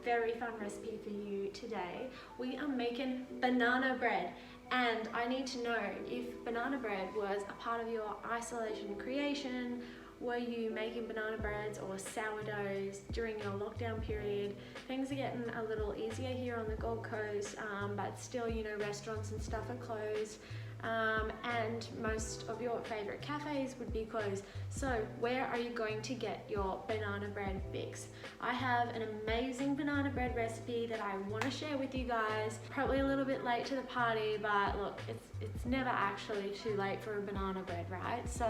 very fun recipe for you today. We are making banana bread, and I need to know if banana bread was a part of your isolation creation. Were you making banana breads or sourdoughs during your lockdown period? Things are getting a little easier here on the Gold Coast, but still, you know, restaurants and stuff are closed. And most of your favorite cafes would be closed. So where are you going to get your banana bread fix? I have an amazing banana bread recipe that I want to share with you guys. Probably a little bit late to the party, but look, it's never actually too late for a banana bread, right? So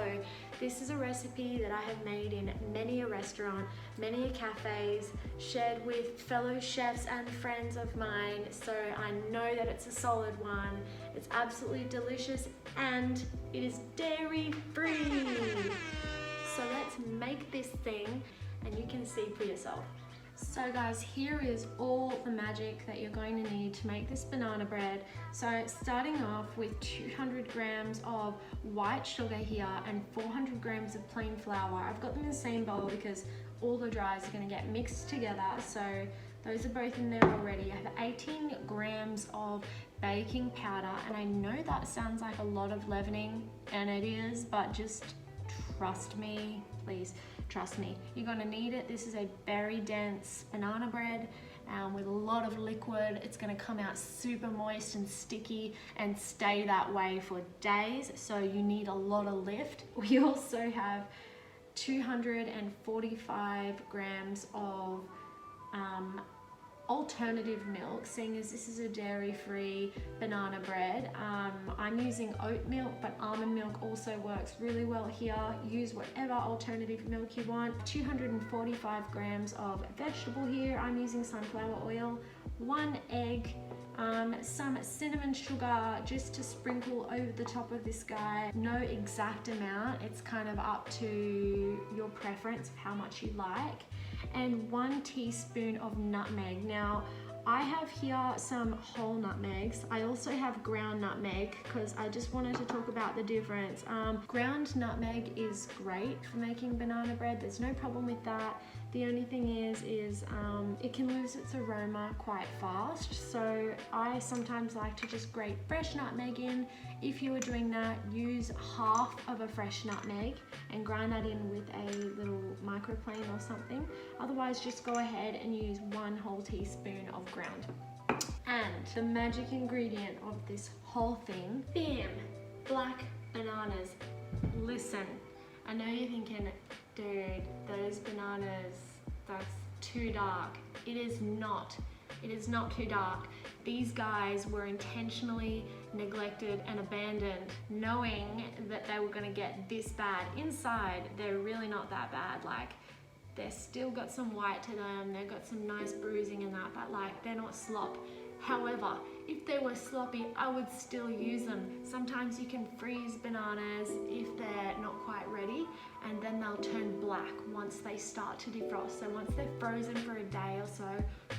this is a recipe that I have made in many a restaurant, many a cafes, shared with fellow chefs and friends of mine. So I know that it's a solid one. It's absolutely delicious and it is dairy free. So let's make this thing and you can see for yourself. So guys, here is all the magic that you're going to need to make this banana bread. So starting off with 200 grams of white sugar here and 400 grams of plain flour. I've got them in the same bowl because all the dries are going to get mixed together. So those are both in there already. I have 18 grams of baking powder, and I know that sounds like a lot of leavening, and it is, but just trust me, please trust me. You're gonna need it. This is a very dense banana bread with a lot of liquid. It's gonna come out super moist and sticky and stay that way for days, so you need a lot of lift. We also have 245 grams of alternative milk, seeing as this is a dairy-free banana bread. I'm using oat milk, but almond milk also works really well here. Use whatever alternative milk you want. 245 grams of vegetable here. I'm using sunflower oil, 1 egg, some cinnamon sugar just to sprinkle over the top of this guy. No exact amount, it's kind of up to your preference of how much you like. And 1 teaspoon of nutmeg. Now, I have here some whole nutmegs. I also have ground nutmeg because I just wanted to talk about the difference. Ground nutmeg is great for making banana bread. There's no problem with that. The only thing is it can lose its aroma quite fast. So I sometimes like to just grate fresh nutmeg in. If you were doing that, use half of a fresh nutmeg and grind that in with a little microplane or something. Otherwise, just go ahead and use 1 whole teaspoon of ground. And the magic ingredient of this whole thing, bam, black bananas. Listen, I know you're thinking, dude, those bananas, that's too dark. It is not. It is not too dark. These guys were intentionally neglected and abandoned, knowing that they were gonna get this bad. Inside, they're really not that bad. Like, they've still got some white to them, they've got some nice bruising and that, but like, they're not slop. However, if they were sloppy, I would still use them. Sometimes you can freeze bananas if they're not quite ready, and then they'll turn black once they start to defrost. So once they're frozen for a day or so,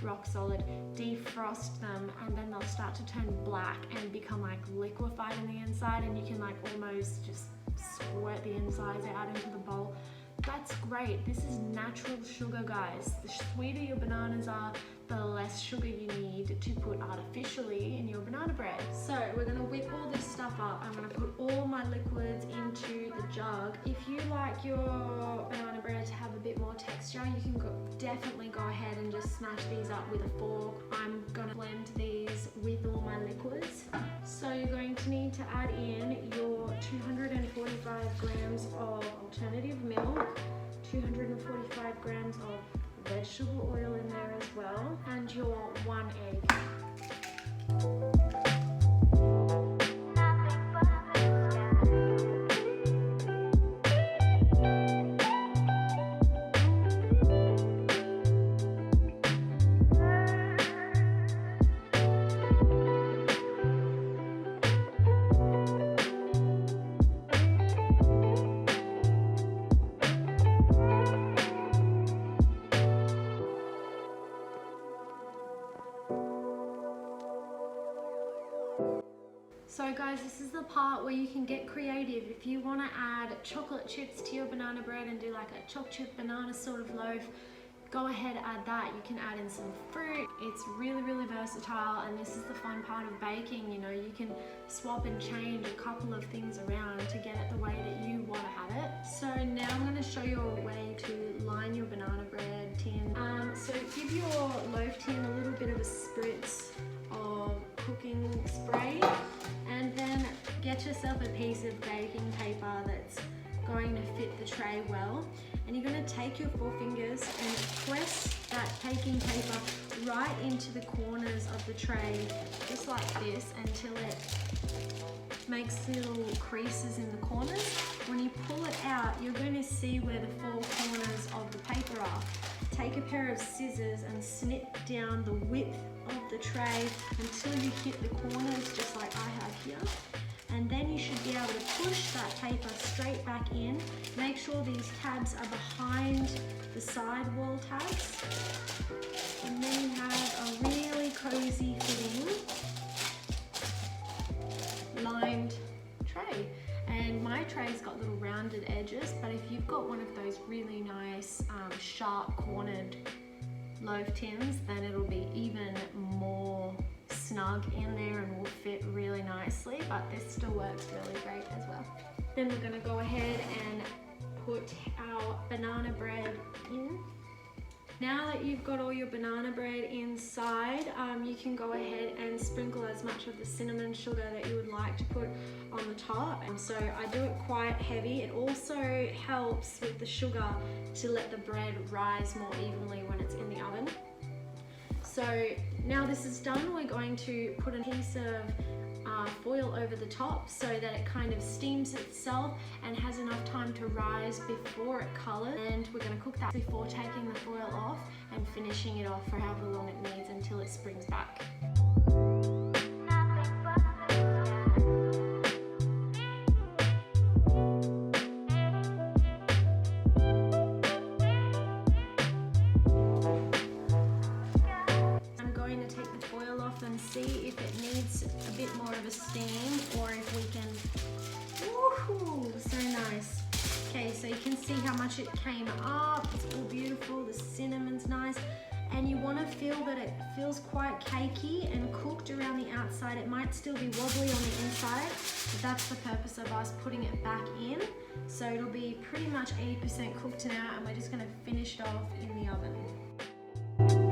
rock solid, defrost them, and then they'll start to turn black and become like liquefied in the inside, and you can like almost just squirt the insides out into the bowl. That's great. This is natural sugar, guys. The sweeter your bananas are, the less sugar you need to put artificially in your banana bread. So we're gonna whip all this stuff up. I'm gonna put all my liquids into the jug. If you like your banana bread to have a bit more texture, you can definitely go ahead and just smash these up with a fork. I'm gonna blend these with all my liquids. So you're going to need to add in your 245 grams of alternative milk, 245 grams of vegetable oil in there as well, and your 1 egg. So guys, this is the part where you can get creative. If you want to add chocolate chips to your banana bread and do like a choc chip banana sort of loaf, go ahead, add that. You can add in some fruit. It's really, really versatile, and this is the fun part of baking. You know, you can swap and change a couple of things around to get it the way that you want to have it. So now I'm going to show you a way to line your banana bread tin. So give your loaf tin a little bit of a spritz of cooking spray, and then get yourself a piece of baking paper that's going to fit the tray well. And you're going to take your forefingers and press that baking paper right into the corners of the tray, just like this, until it makes little creases in the corners. When you pull it out, you're going to see where the four corners of the paper are. Take a pair of scissors and snip down the width of the tray until you hit the corners, just like I have here. And then you should be able to push that paper straight back in. Make sure these tabs are behind the side wall tabs. And then you have a really cozy fitting lined tray. And my tray's got little rounded edges, but if you've got one of those really nice sharp cornered loaf tins, then it'll be even more snug in there and will fit really nicely, but this still works really great as well. Then we're going to go ahead and put our banana bread in. Now that you've got all your banana bread inside, you can go ahead and sprinkle as much of the cinnamon sugar that you would like to put on the top. And so I do it quite heavy. It also helps with the sugar to let the bread rise more evenly when it's in the oven. So now this is done, we're going to put a piece of foil over the top so that it kind of steams itself and has enough time to rise before it colors. And we're going to cook that before taking the foil off and finishing it off for however long it needs until it springs back. And see if it needs a bit more of a steam, or if we can, woohoo, so nice. Okay, so you can see how much it came up. It's all beautiful, the cinnamon's nice, and you want to feel that it feels quite cakey and cooked around the outside. It might still be wobbly on the inside, but that's the purpose of us putting it back in. So it'll be pretty much 80% cooked now, and we're just going to finish it off in the oven.